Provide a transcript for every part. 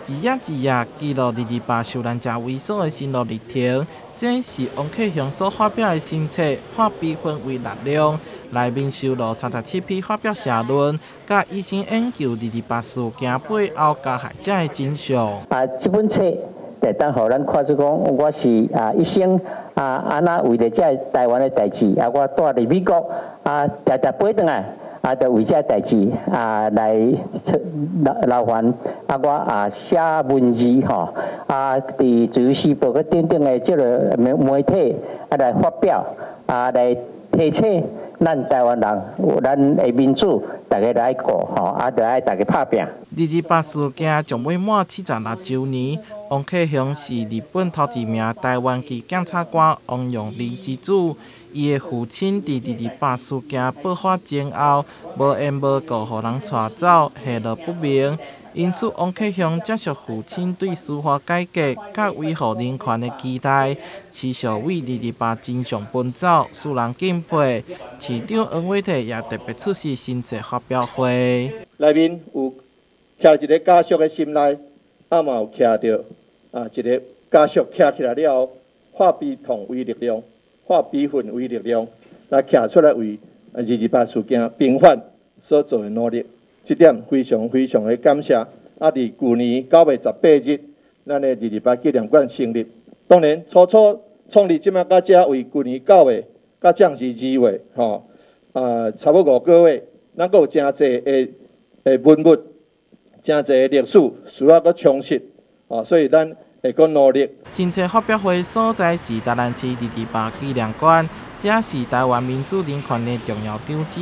一页一页记录228受难者为所的心路历程。这是王克雄所发表的新册《化悲愤为力量》，内面收录37篇发表社论，甲医生研究228事件背后加害者的真相。这本册特登互咱看出讲，我是一生安那为着这台湾的代志我住伫美国常常飞转来就为这代志来劳烦我写文字吼伫自由时报个等等的这个媒体来发表来提醒咱台湾人咱的民主大家来过吼就爱大家拍拼。228事件将未满76周年。王克雄是日本头一名台湾籍检察官王永利之子，伊的父亲伫228事件爆发前后，无缘无故互人带走，下落不明。因此，王克雄接受父亲对司法改革甲维护人权的期待，持续为228真相奔走，使人敬佩。市长王伟棣也特别出席新册发表会。内面有徛一个家属的心内，嘛有徛着一个家属徛起来了后，化悲痛为力量，化悲愤为力量，来徛出来为228事件平反所做的努力。这点非常非常的感谢。伫去年9月18日，咱的228纪念馆成立。当然，初创立即摆到遮为去年9月，到将是2月，差不多5个月，咱阁有真侪的文物，真侪的历史需要阁充实，所以咱会阁努力。新册发表会所在是台南市228纪念馆，这是台湾民主人权的重要场址，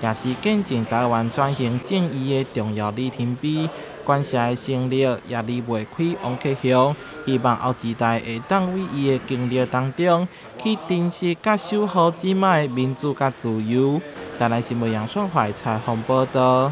也是见证台湾转型正义的重要里程碑。馆舍的成立也离袂开王克雄，希望后一代会当为伊的经历当中去珍惜甲守护即卖的民主甲自由。台南新闻杨顺怀采访报道。